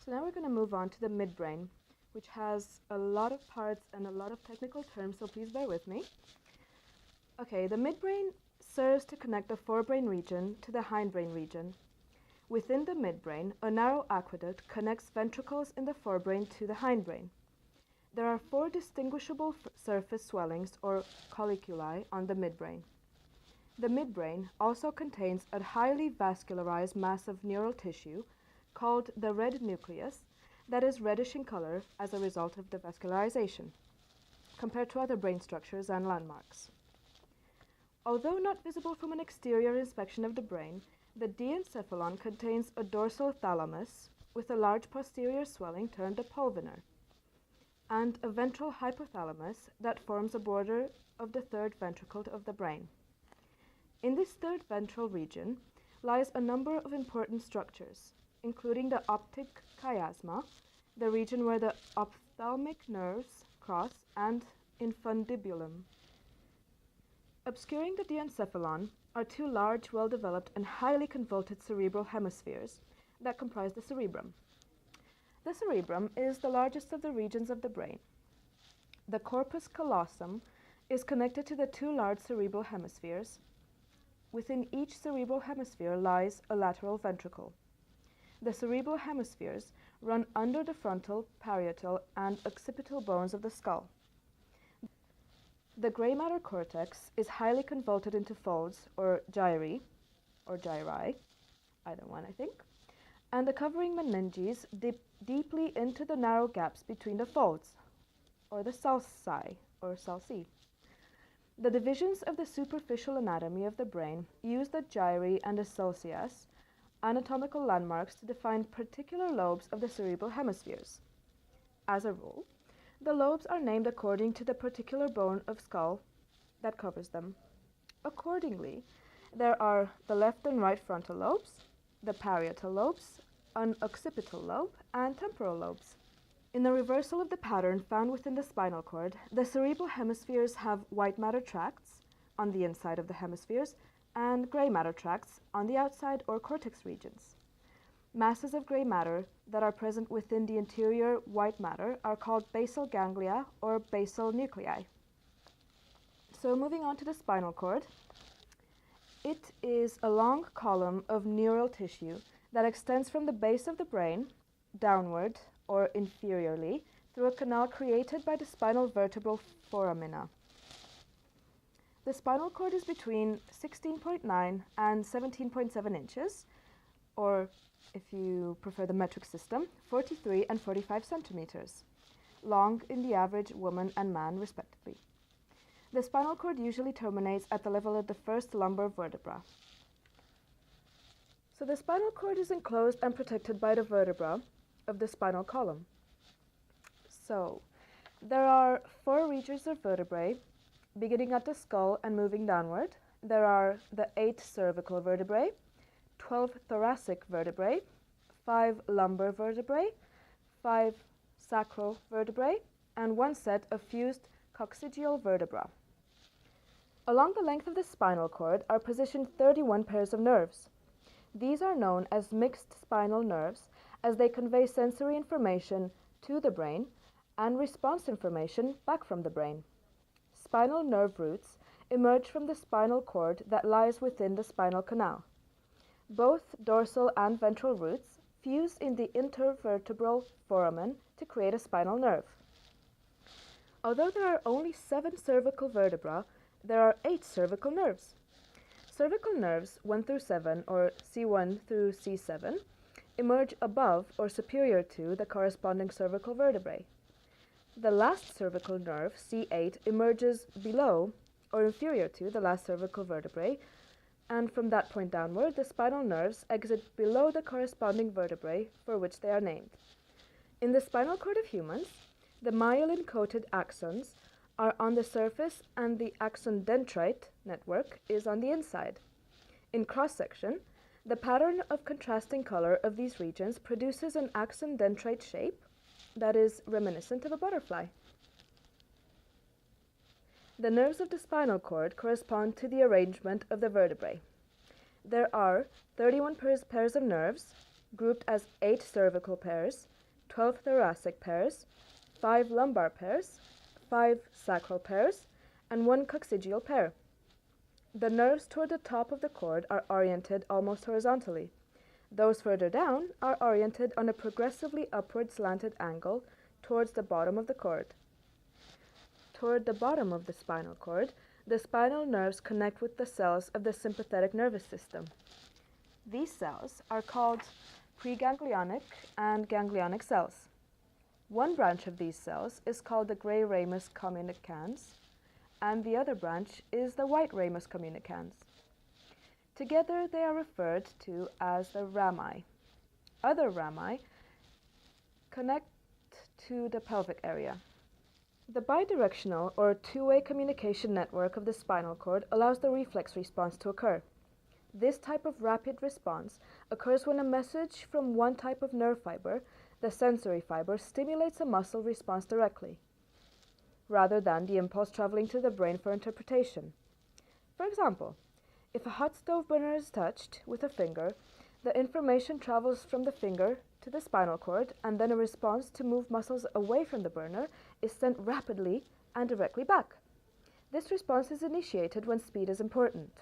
So now we're going to move on to the midbrain, which has a lot of parts and a lot of technical terms, so please bear with me. Okay, the midbrain serves to connect the forebrain region to the hindbrain region. Within the midbrain, a narrow aqueduct connects ventricles in the forebrain to the hindbrain. There are 4 distinguishable surface swellings or colliculi on the midbrain. The midbrain also contains a highly vascularized mass of neural tissue called the red nucleus that is reddish in color as a result of the vascularization, compared to other brain structures and landmarks. Although not visible from an exterior inspection of the brain, the diencephalon contains a dorsal thalamus with a large posterior swelling termed a pulvinar, and a ventral hypothalamus that forms a border of the third ventricle of the brain. In this third ventral region lies a number of important structures, including the optic chiasma, the region where the ophthalmic nerves cross, and infundibulum. Obscuring the diencephalon are 2 large, well-developed, and highly convoluted cerebral hemispheres that comprise the cerebrum. The cerebrum is the largest of the regions of the brain. The corpus callosum is connected to the 2 large cerebral hemispheres. Within each cerebral hemisphere lies a lateral ventricle. The cerebral hemispheres run under the frontal, parietal, and occipital bones of the skull. The gray matter cortex is highly convoluted into folds, or gyri, either one I think, and the covering meninges dip deeply into the narrow gaps between the folds, or the sulci, or sulci. The divisions of the superficial anatomy of the brain use the gyri and the sulci, anatomical landmarks, to define particular lobes of the cerebral hemispheres. As a rule, the lobes are named according to the particular bone of skull that covers them. Accordingly, there are the left and right frontal lobes, the parietal lobes, an occipital lobe, and temporal lobes. In the reversal of the pattern found within the spinal cord, the cerebral hemispheres have white matter tracts on the inside of the hemispheres and gray matter tracts on the outside or cortex regions. Masses of gray matter that are present within the interior white matter are called basal ganglia or basal nuclei. So moving on to the spinal cord, it is a long column of neural tissue that extends from the base of the brain downward or inferiorly through a canal created by the spinal vertebral foramina. The spinal cord is between 16.9 and 17.7 inches, or if you prefer the metric system, 43 and 45 centimeters, long in the average woman and man respectively. The spinal cord usually terminates at the level of the first lumbar vertebra. So the spinal cord is enclosed and protected by the vertebra of the spinal column. So there are 4 regions of vertebrae beginning at the skull and moving downward. There are the 8 cervical vertebrae, 12 thoracic vertebrae, 5 lumbar vertebrae, 5 sacral vertebrae, and 1 set of fused coccygeal vertebra. Along the length of the spinal cord are positioned 31 pairs of nerves. These are known as mixed spinal nerves as they convey sensory information to the brain and response information back from the brain. Spinal nerve roots emerge from the spinal cord that lies within the spinal canal. Both dorsal and ventral roots fuse in the intervertebral foramen to create a spinal nerve. Although there are only 7 cervical vertebrae, there are 8 cervical nerves. Cervical nerves 1 through 7, or C1 through C7, emerge above or superior to the corresponding cervical vertebrae. The last cervical nerve, C8, emerges below or inferior to the last cervical vertebrae, and from that point downward, the spinal nerves exit below the corresponding vertebrae for which they are named. In the spinal cord of humans, the myelin-coated axons are on the surface and the axon dendrite network is on the inside. In cross-section, the pattern of contrasting color of these regions produces an axon dendrite shape that is reminiscent of a butterfly. The nerves of the spinal cord correspond to the arrangement of the vertebrae. There are 31 pairs of nerves, grouped as 8 cervical pairs, 12 thoracic pairs, 5 lumbar pairs, 5 sacral pairs, and 1 coccygeal pair. The nerves toward the top of the cord are oriented almost horizontally. Those further down are oriented on a progressively upward slanted angle towards the bottom of the cord. Toward the bottom of the spinal cord, the spinal nerves connect with the cells of the sympathetic nervous system. These cells are called preganglionic and ganglionic cells. One branch of these cells is called the gray ramus communicans, and the other branch is the white ramus communicans. Together they are referred to as the rami. Other rami connect to the pelvic area. The bidirectional or two-way communication network of the spinal cord allows the reflex response to occur. This type of rapid response occurs when a message from one type of nerve fiber, the sensory fiber, stimulates a muscle response directly, rather than the impulse traveling to the brain for interpretation. For example, if a hot stove burner is touched with a finger, the information travels from the finger to the spinal cord, and then a response to move muscles away from the burner is sent rapidly and directly back. This response is initiated when speed is important.